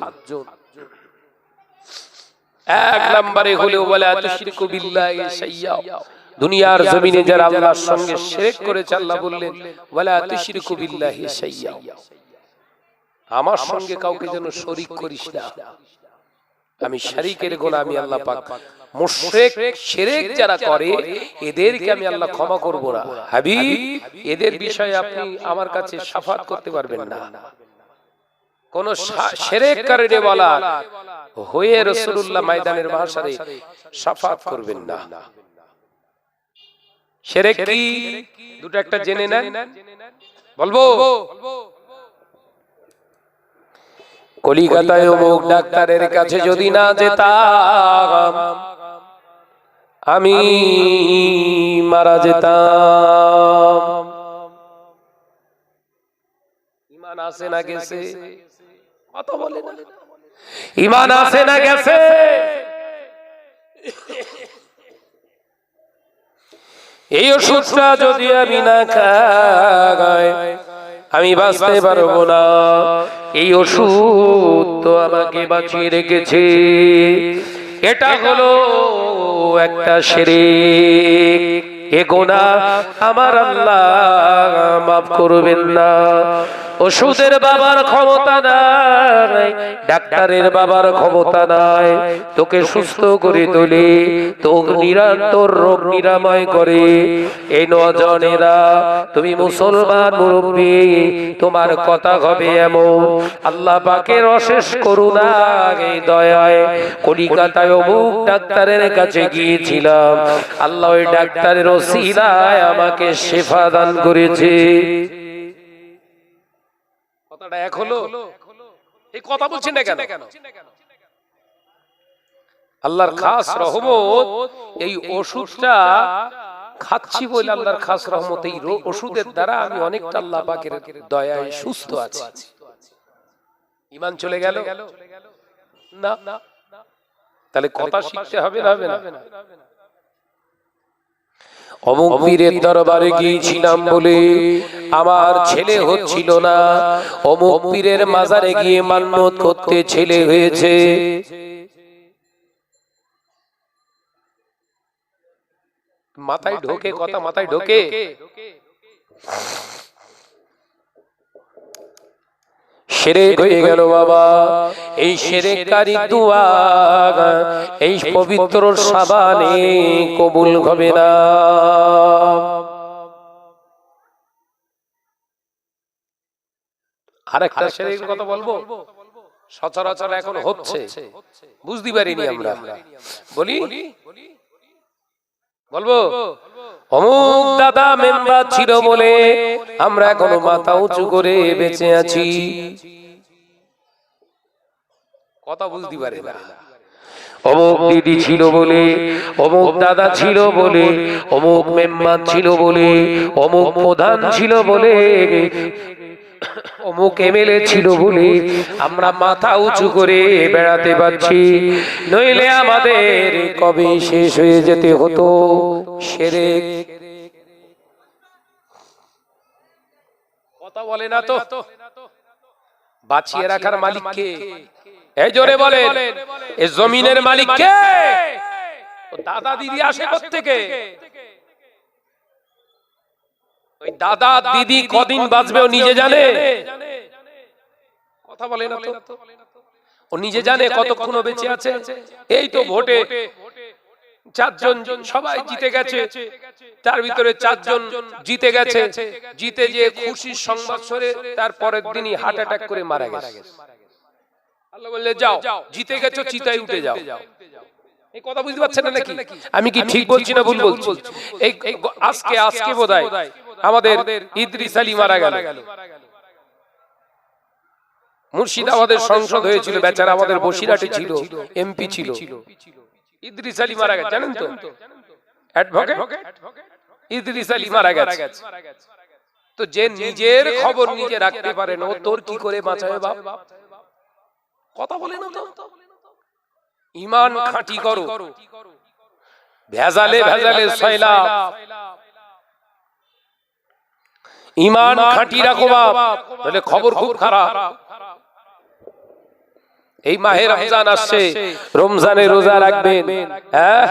1 নম্বরে হলো ওয়ালা তুশরিকু বিল্লাহি শাইয়্যা, দুনিয়ার জমিনে যারা আল্লাহর সঙ্গে শিরক করেছে আল্লাহ বললেন ওয়ালা তুশরিকু বিল্লাহি শাইয়্যা, আমার সঙ্গে কাউকে যেন শরীক করিস না। আমি শরীকের গোলামি আল্লাহ পাক, মুশরিক শিরক যারা করে এদেরকে আমি আল্লাহ ক্ষমা করব না। হাবিব, এদের বিষয়ে আপনি আমার কাছে শাফাত করতে পারবেন না। কোন শিরককারী বলা হয়ে রাসূলুল্লাহ ময়দানের মাহশারে শাফাত করবেন না। শিরক কি দুটো একটা জেনে নেন, বলবো। কলিকাতায় অমুক ডাক্তারের কাছে যদি না যেতাম আমি মারা যেতাম। ঈমান আছে না গেছে? কত বলে না, ঈমান আছে না গেছে? এই ওষুধটা যদি আমি না খাই আমি বাঁচতে পারবো না। এই ওষুধ তো আমাকে বাঁচিয়ে রেখেছে। এটা হলো একটা শিরক, এ গুনাহ আমার আল্লাহ মাফ করবেন না। ওষুধের বাবার ক্ষমতা নাই, ডাক্তারের বাবার ক্ষমতা নাই তোকে সুস্থ করে তোলে, তোর নিরন্তর রোগ নিরাময় করে। এই নওজওয়ানেরা, তুমি মুসলমান মুরব্বি, তোমার কথা হবে এমন। আল্লাহ পাকের অশেষ করুণা, এই দয়ায় কলিকাতায় অমুক ডাক্তারের কাছে গিয়েছিলাম, আল্লাহ ওই ডাক্তারের ওসিলায় আমাকে শিফা দান করেছে। কথাটা এক হলো? এই কথা বলছেন না কেন? আল্লাহর খাস রহমত, এই ওষুধটা খাচ্ছি বলে আল্লাহর খাস রহমত, এই ওষুধের দ্বারা আমি অনেকটা আল্লাহ পাকের দয়ায় সুস্থ আছি। ঈমান চলে গেল না? তাহলে কথা শিখতে হবে না? হবে না? অমুক পীরের দরবারে গিয়েছিলাম বলে আমার ছেলে হচ্ছিল না, অমুক পীরের মাজারে গিয়ে মান্নত করতে ছেলে হয়েছে। মাথায় ঢোকে কথা? মাথায় ঢোকে? শিরক হয়ে গেল বাবা। এই শিরককারী দুআ এই পবিত্র সাবানে কবুল হবে না। আরেকটা শিরকের কথা বলবো, সচরাচর এখন হচ্ছে, বুঝতে পারিনি আমরা। বলি বলবো? অমুক দাদা মেম্বার ছিল বলে আমরা এখনো মাথা উঁচু করে বেঁচে আছি। কথা বুঝতে পারে না। অমুক দিদি ছিল বলে, অমুক দাদা ছিল বলে, অমুক মেম্বার ছিল বলে, অমুক প্রধান ছিল বলে, অমুক এমএলএ ছিল বলে আমরা মাথা উঁচু করে বেড়াতে পারছি, নইলে আমাদের কবে শেষ হয়ে যেতে হতো শিরক। কথা বলে না তো? বাঁচিয়ে রাখার মালিক কে? এই জোরে বলেন। এই জমিনের মালিক কে? দাদা দিদি আসে কোত্থেকে? ওই দাদা দিদি কদিন বাঁচবে ও নিজে জানে? কথা বলে না তো? ও নিজে জানে কতক্ষণ বেঁচে আছে? এই তো ভোটে 4 জন সবাই জিতে গেছে, তার ভিতরে 4 জন জিতে গেছে, জিতে যে খুশির সংবাদ শুনে তার পরের দিনই হার্ট অ্যাটাক করে মারা গেছে। আল্লাহ বললে যাও, জিতে গেছো, চিতায় উঠে যাও। এই কথা বুঝতে পারছেন না নাকি? আমি কি ঠিক বলছি না ভুল বলছি? এই আজকে বোধহয় আমাদের ইদ্রিস আলী মারা গেল। মুর্শিদাবাদের সংসদ হয়েছিল, বেচারা আমাদের বসিরহাটে ছিল, এমপি ছিল। ইদ্রিস আলী মারা গেছে, জানেন তো? অ্যাডভোকেট ইদ্রিস আলী মারা গেছে। তো যে নিজের খবর নিজে রাখতে পারে না, ও তোর কি করে বাঁচাবে বাপ? কথা বলে না তো? ঈমান খাঁটি করো, ভেজালে ভেজালে সয়লাব। ঈমান খাঁটি রাখো বাপ, তাহলে খবর খুব খারাপ। এই মাহে রমজান আসছে, রমজানে রোজা রাখবেন, হ্যাঁ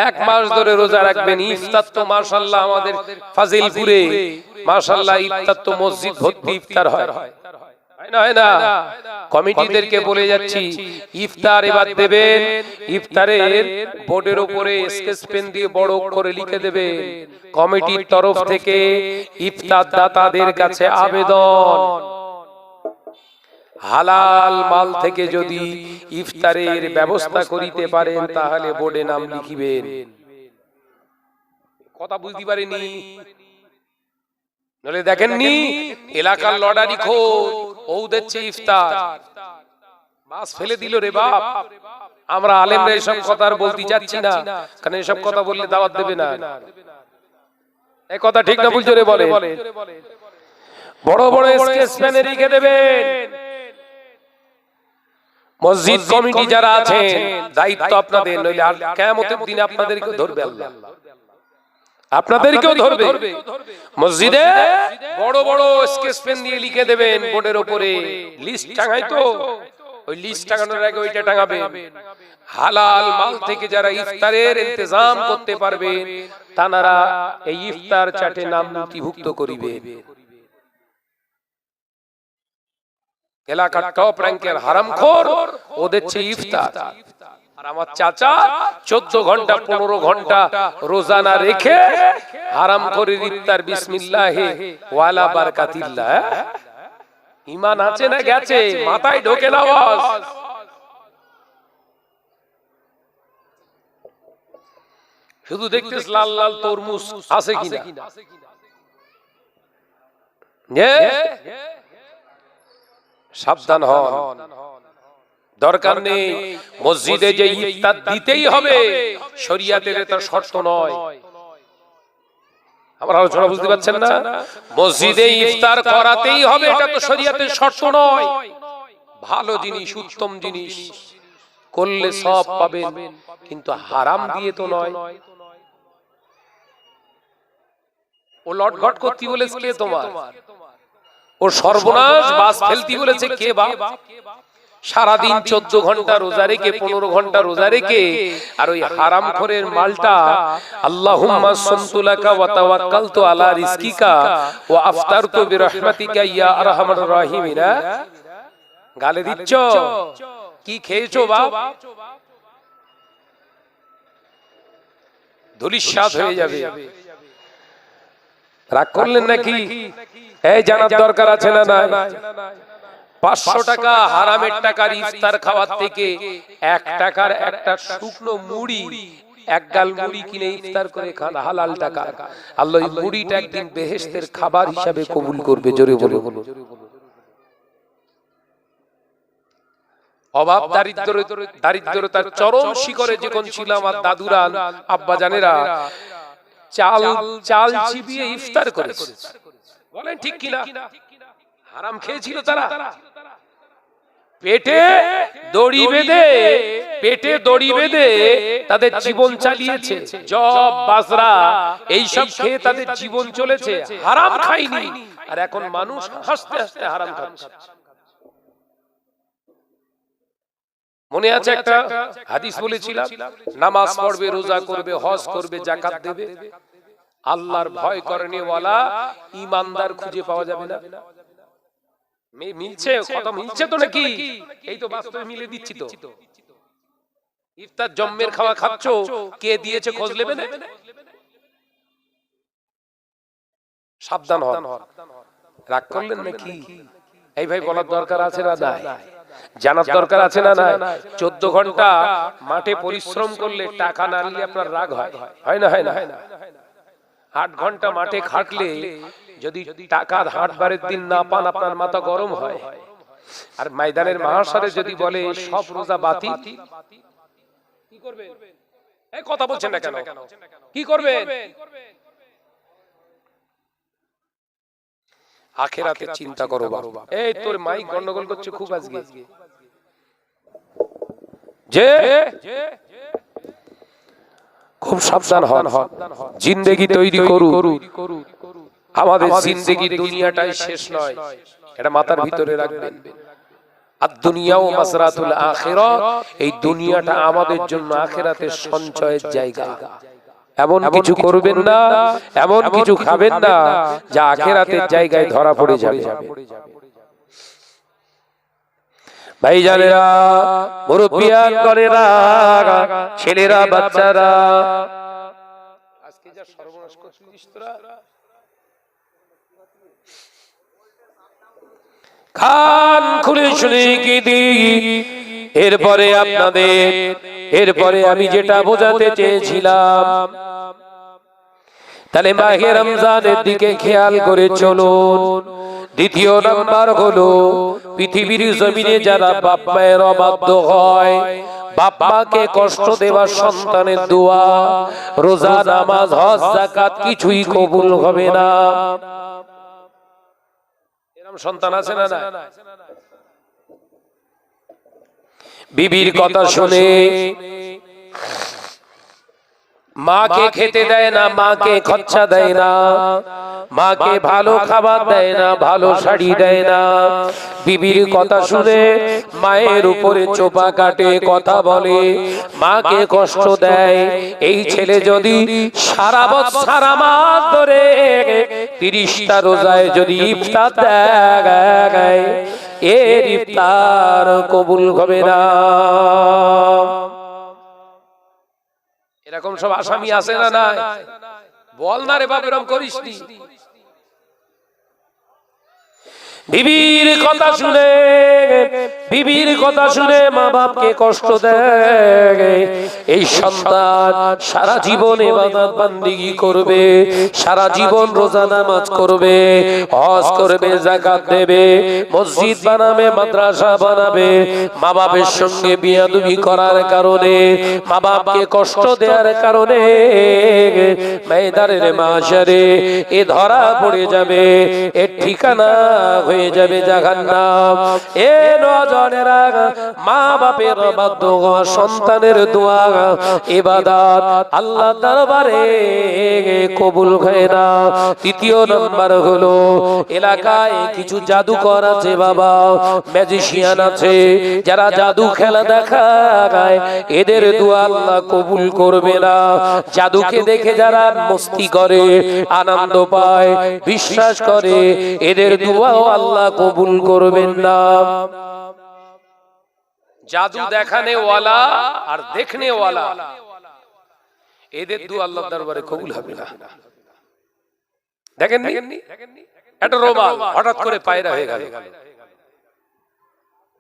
1 মাস ধরে রোজা রাখবেন। ইফতার তো মাশাআল্লাহ আমাদের ফাজিলপুরে মাশাআল্লাহ ইফতার তো মসজিদ ভর্তি ইফতার হয় না? কমিটিদেরকে বলে যাচ্ছি, ইফতার এবার দেবেন, ইফতারের বোর্ডের উপরে স্কেচ পেন দিয়ে বড় অক্ষরে লিখে দেবেন, কমিটির তরফ থেকে ইফতার দাতাদের কাছে আবেদন, হালাল মাল থেকে যদি ইফতারের ব্যবস্থা করিতে পারেন তাহলে বোর্ডে নাম লিখিবেন। কথা বুঝতে পারিনি? নলে দেখেননি এলাকার লটারি খোর ও দিচ্ছে ইফতার, মাছ ফেলে দিল রে বাপ। আমরা আলেমরা এসব কথা আর বলতে যাচ্ছি না, কারণ এসব কথা বললে দাওয়াত দেবে না। এই কথা ঠিক না ভুল জোরে বলে? বড় বড় স্কেচ পেনে লিখে দেবেন। মসজিদ কমিটি যারা আছেন দায়িত্ব আপনাদের, নইলে আর কিয়ামতের দিনে আপনাদেরকে ধরবে আল্লাহ, আপনাদেরকেও ধরবে। মসজিদে বড় বড় স্কেচ পেন দিয়ে লিখে দেবেন বোর্ডের উপরে, লিস্ট টাঙাই তো, ওই লিস্ট টাঙানোর আগে ওইটা টাঙাবে, হালাল মাল থেকে যারা ইফতারের ইন্তজাম করতে পারবে তারা এই ইফতার চাটে নাম নথিভুক্ত করিবে। এলাকার টপ র্যাঙ্কের হারামখোর ও দিচ্ছে ইফতার, আর আমার চাচা 14 ঘন্টা 15 ঘন্টা রোজানা রেখে হারাম করে ইফতার বিসমিল্লাহি ওয়ালা বারাকাতিল্লাহ। ঈমান আছে না গেছে? মাথায় ঢোকে না আওয়াজ? শুধু দেখতেছ লাল লাল তরমুজ আছে কিনা। সাবধান হন। দরকার নেই মসজিদে যে ইফতার দিতেই হবে, শরিয়াতের এটা শর্ত নয়। আমার আলোচনা বুঝতে পারছেন না? মসজিদে ইফতার করাতেই হবে, এটা তো শরিয়াতের শর্ত নয়। ভালো জিনিস, উত্তম জিনিস করলে সব পাবেন, কিন্তু হারাম দিয়ে তো নয়। ও লটঘট করতে বলেছে কে তোমার? ও সর্বনাশ বাস ফেলতে বলেছে কে বাপ? সারাদিন 14 ঘন্টা রোজা রেখে 15 ঘন্টা রোজা রেখে আর ওই হারামখোরের মালটা আল্লাহুম্মা সামতু লাকা ওয়া তাওয়াক্কালতু আলা রিজকিকা ওয়া আফতারতু বিরহমাতিকা ইয়া আরহামার রাহিমিনা গালে দিচ্ছ। কি খেয়েছো বাপ? ধুলিস্বাদ হয়ে যাবে। রাগ করলেন নাকি? এই জানার দরকার আছে না নাই? 500 টাকা হারামের টাকার ইফতার খাওয়ার থেকে 1 টাকার একটা শুকনো মুড়ি, এক গাল মুড়ি কিনে ইফতার করে খান, হালাল টাকা। আল্লাহ এই মুড়িটা একদিন বেহেশতের খাবার হিসাবে কবুল করবে। জোরে বলো। অভাব দারিদ্রতার চরম শিখরে যখন ছিল আমার দাদুরা, আব্বা জানেরা চাল চিবিয়ে ইফতার করেছে। বলেন ঠিক কিনা? হারাম খেয়েছিল তারা। পেটে দড়ি বেঁধে তাদের জীবন চালিয়েছে। জব বাজরা এইসব খেয়ে তাদের জীবন চলেছে, হারাম খায়নি। আর এখন মানুষ হাসতে হাসতে হারাম খাচ্ছে। মনে আছে একটা হাদিস বলেছিলাম, নামাজ পড়বে, রোজা করবে, হজ করবে, যাকাত দেবে, আল্লাহর ভয় করেনেওয়ালা ঈমানদার খুঁজে পাওয়া যাবে না। মিলছে কথা? মিলছে তো নাকি? এই তো বাস্তবে মিলে দিচ্ছি তো। ইফতার জম্মের খাওয়া খাচ্ছ, কে দিয়েছে খোঁজ নেবে না? সাবধান হন। রাগ করলেন নাকি? এই ভাই বলার দরকার আছে না নাই? জানার দরকার আছে না নাই? 14 ঘন্টা মাঠে পরিশ্রম করলে টাকা না নিলে আপনার রাগ হয় না? হয় না? 8 ঘন্টা মাঠে খাটলে যদি টাকা হাটবারের দিন না পান, আপনার মাথা গরম হয়। আর ময়দানের মাহশারে যদি বলে সব রোজা বাতিল, কি করবে? এই কথা বলছেন না কেন? কি করবে? আখিরাতের চিন্তা করো বাবা। এই তোর মাইক গন্ডগোল করছে খুব আজকে। যে খুব সাবধান হন। জিন্দেগি তৈরি করু। আমাদের জিন্দেগি দুনিয়াটাই শেষ নয়, এটা মাথার ভিতরে রাখবেন। আর দুনিয়াও মাসরাতুল আখিরাত, এই দুনিয়াটা আমাদের জন্য আখিরাতের সঞ্চয়ের জায়গা। এমন কিছু করবেন না, এমন কিছু খাবেন না যা আখিরাতের জায়গায় ধরা পড়ে যাবে। ভাইজানেরা, মুরব্বিয়ান করেরা, ছেলেরা, বাচ্চারা, আজকে যা সর্বনাশ করছিস তোরা। কান খুলে শুনে কি দি। এরপরে আমি যেটা বোঝাতে চেয়েছিলাম, তাহলে মাহে রমজানের দিকে খেয়াল করে চলুন। দ্বিতীয় নাম্বার হলো, পৃথিবীর জমিনে যারা বাপ মায়ের অবাধ্য হয়, বাপ মাকে কষ্ট দেওয়া সন্তানের দোয়া, রোজা, নামাজ, হজ, যাকাত কিছুই কবুল হবে না। এরকম সন্তান আছে না? বিবির কথা শুনে মাকে খেতে দেয় না, মাকে খরচা দেয় না, মাকে ভালো খাবার দেয় না, ভালো শাড়ি দেয় না। বিবির কথা শুনে মায়ের উপরে চোপা কাটে, কথা বলে, মাকে কষ্ট দেয়। এই ছেলে যদি সারা বছর আমার ধরে 30টা রোজায় যদি ইফতার দেয়, এর ইফতার কবুল হবে না। এরকম সব আসামি আছে না নাই? বল না রে বাপ, এরকম করিস নি। বিবির কথা শুনে মা বাপকে কষ্ট দেয়। এই সন্তান সারা জীবন ইবাদত বান্দিগি করবে, সারা জীবন রোজা নামাজ করবে, হজ করবে, যাকাত দেবে, মসজিদ বানাবে, মাদ্রাসা বানাবে। মা বাপের সঙ্গে বিয়াদবি করার কারণে, মা বাপকে কষ্ট দেওয়ার কারণে ময়দানের মাশারে এ ধরা পড়ে যাবে, এর ঠিকানা হয়ে যাবে জাহান্নাম। এ নওজওয়ানেরা, মা বাপের দোয়া, সন্তানের দোয়া, ইবাদত আল্লাহর দরবারে কবুল হয় না। তৃতীয় নাম্বার হলো, এলাকায় কিছু জাদুকর আছে বাবা, ম্যাজিশিয়ান আছে, যারা জাদু খেলা দেখায়, এদের দোয়া আল্লাহ কবুল করবে না। জাদুকে দেখে যারা মস্তি করে, আনন্দ পায়, বিশ্বাস করে, এদের দোয়াও আল্লাহ কবুল করবেন না। জাদু দেখানে ওয়ালা আর দেখনে ওয়ালা, এদের দোয়া আল্লাহর দরবারে কবুল হবে না। দেখেননি একটা রোমাল হঠাৎ করে পায়রা হয়ে গেল,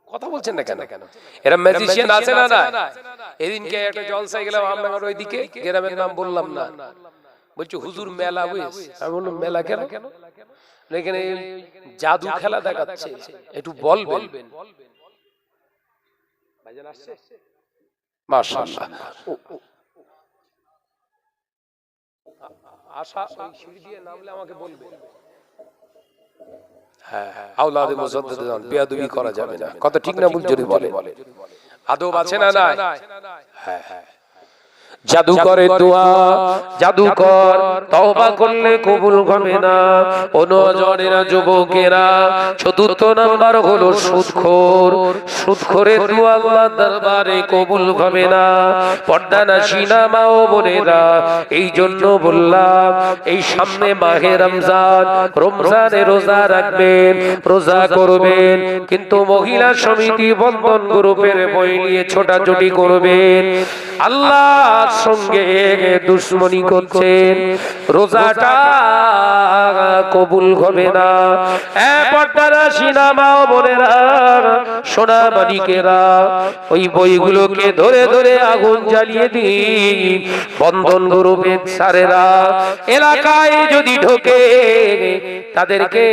কথা বলছেন না কেন? এরা ম্যাজিশিয়ান আছে না? না, এদিনকে একটা জলসায় গেলাম আমনগর ওইদিকে, গ্রামের নাম বললাম না, বলছি হুজুর মেলা বুঝ। আমি বললাম মেলা কেন? এখানে জাদু খেলা দেখাচ্ছে, একটু বলবেন। মাশাআল্লাহ, আশা ওই সিঁড়ি দিয়ে নামলে আমাকে বলবে। হ্যাঁ, আওলাদে মুজাদ্দিদিন, বিয়াদবি করা যাবে না, কথা ঠিক না? ভুল যদি বলে আদব আছে না? নাই। হ্যাঁ, জাদুকরের দোয়া, জাদুকর তওবা করলে কবুল হবে না। ও নওজওয়ানেরা, যুবকেরা, চতুর্থ নাম্বার হলো সুদখোরের দোয়া আল্লাহর দরবারে কবুল হবে না। পর্দানাশীনা মা ও বোনেরা, এই জন্য বললাম, এই সামনে মাহে রমজানে রোজা রাখবেন, রোজা করবেন, কিন্তু মহিলা সমিতি বন্ধন গ্রুপের বই নিয়ে ছোটাছুটি করবেন, আল্লাহর সঙ্গে দুশ্মনী করছেন, রোজাটা কবুল হবে না। পর্দানাশীনা মা ও বোনেরা, সোনা মানিকেরা, ওই বইগুলোকে ধরে ধরে আগুন জ্বালিয়ে দিন। বন্ধন গ্রুপের স্যারেরা এলাকায় যদি ঢোকে, তাদেরকে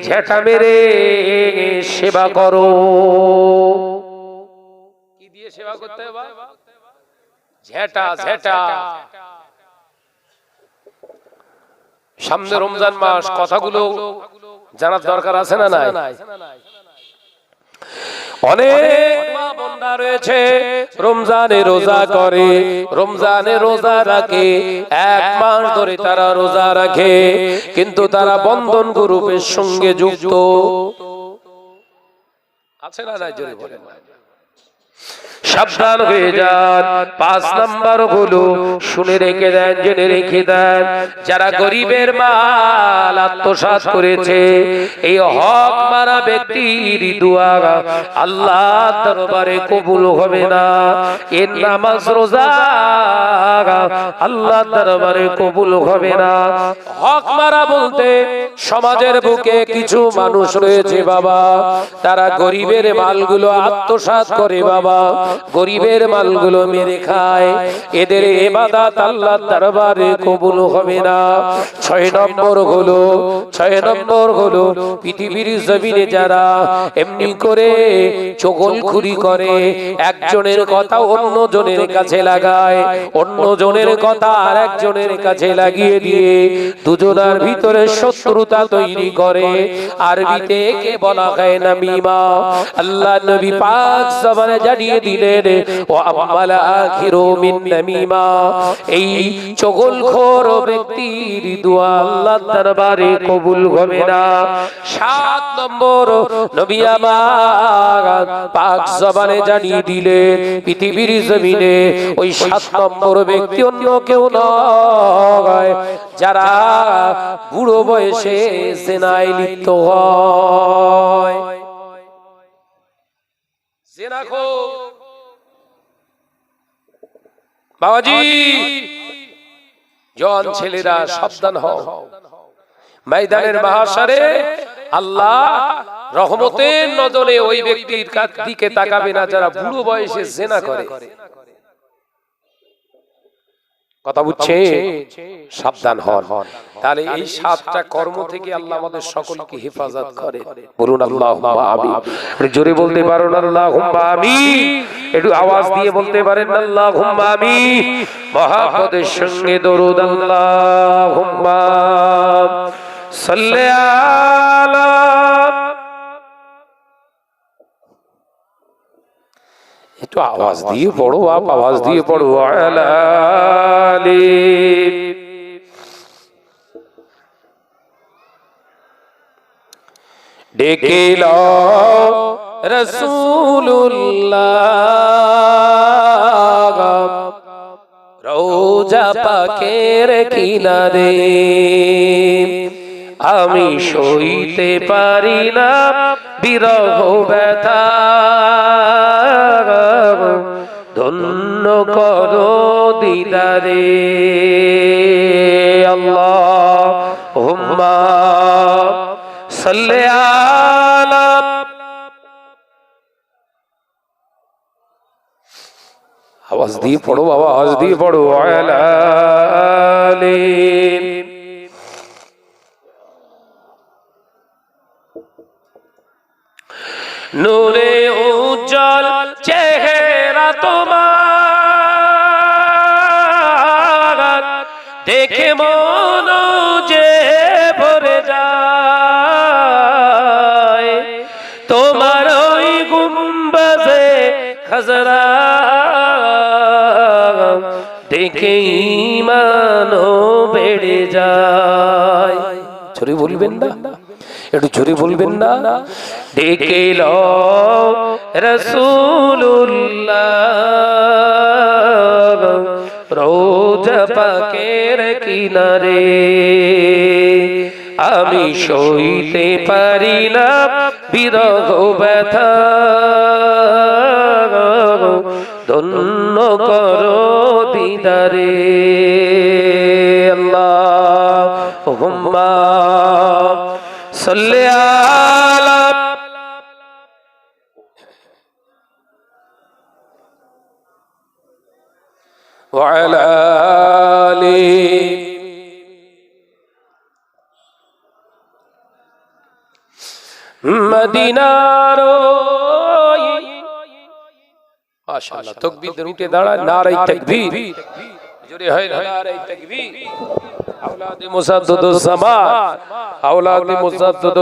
ঝেঁটা মেরে সেবা করো। কি দিয়ে সেবা করতে হবে? ঝেঁটা। সামনে রমজান মাস, কথাগুলো জানার দরকার আছে না? নাই। অনেক মা বোনরা রয়েছে রমজানে রোজা করে, রমজানে রোজা রাখে, 1 মাস ধরে তারা রোজা রাখে, কিন্তু তারা বন্ধন গ্রুপের সঙ্গে যুক্ত আছে না? নাই, জোরে বলেন। সাবধান হয়ে যান। 5 নাম্বার হলো, শুনে রেখে দেন, জেনে রেখে দেন, যারা গরিবের মাল আত্মসাৎ করেছে, এই হক মারা ব্যক্তির দোয়া আল্লাহর দরবারে কবুল হবে না। এর নামাজ রোজা আল্লাহর দরবারে কবুল হবে না। হক মারা বলতে সমাজের বুকে কিছু মানুষ রয়েছে বাবা, তারা গরিবের মালগুলো আত্মসাৎ করে বাবা, গরিবের মালগুলো মেরে খায়, এদের ইবাদত আল্লাহর দরবারে কবুল হবে না। 6 নম্বর হলো পৃথিবীর জমিনে যারা এমনি করে চগলখুরি করে, একজনের কথা অন্য জনের কাছে লাগায়, অন্য জনের কথা আর একজনের কাছে লাগিয়ে দিয়ে দুজনার ভিতরে শত্রুতা তৈরি করে, আরবিতে একে বলা হয় নামিমা। আল্লাহ নবী পাক জবানে জানিয়ে দিলেন, ও আমালা আখিরু মিন নামিমা, এই চগলখোর ব্যক্তির দোয়া আল্লাহর দরবারে কবুল হবে না। 7 নম্বর নবী আমার পাক জবানে জানিয়ে দিলেন, পৃথিবীর জমিনে ওই 7 নম্বর ব্যক্তি অন্য কেউ নয়, যারা বুড়ো বয়সে জিনায় লিপ্ত হয়। জিনাখোর বাবাজি, জওয়ান ছেলেরা সাবধান হও। ময়দানের মাহশারে আল্লাহ রহমতের নজরে ওই ব্যক্তির দিকে তাকাবে না যারা বুড়ো বয়সে জিনা করে। কথা বুঝছে? সাবধান হন। তাহলে এই 7টা কর্ম থেকে আল্লাহ আমাদের সকলকে হেফাজত করে। বলুন আল্লাহুম্মা আমিন। জোরে বলতে পারুন আল্লাহুম্মা আমিন। একটু আওয়াজ দিয়ে বলতে পারেন আল্লাহুম্মা আমিন। মহব্বতের সঙ্গে দরুদ আল্লাহুম্মা সাল্লি আলা। একটু আওয়াজ দিয়ে পড়ো, আওয়াজ দিয়ে পড়ো। আলা আলি। ডেকে লও রাসূলুল্লাহ রওজা পাকের কিনারে। আমি সইতে পারি না বিরহ ব্যথা, ধন্য করো দিদারে। আল্লাহুম্মা সাল্লি আলা। আওয়াজ দিয়ে পড়ো বাবা, আওয়াজ দিয়ে পড়ো। আলা আলি। নূরে উজ্জ্বল চেহারা তোমার, দেখে মন যে ভরে যায়। তোমার ওই গুম্বাজে খাজরা দেখে ঈমানও বেড়ে যায়। জোরে বলবেন না, একটু জোরে বলবেন না। ডেকে লও রাসূলুল্লাহ রওজা পাকের কিনারে। আমি সইতে পারি না বিরহ ব্যথা, ধন্য করো দিদারে। আল্লাহুম্মা সাল্লি আলা। ওয়া আলা আলি। মদিনার মাশাআল্লাহ তাকবীর উঠে দাঁড়ায়। নারে তাকবীর, জোরে হয় নারে তাকবীর। আওলাদে মুসাদ্দদুস জামান, আওলাদে মুসাদ্দদুস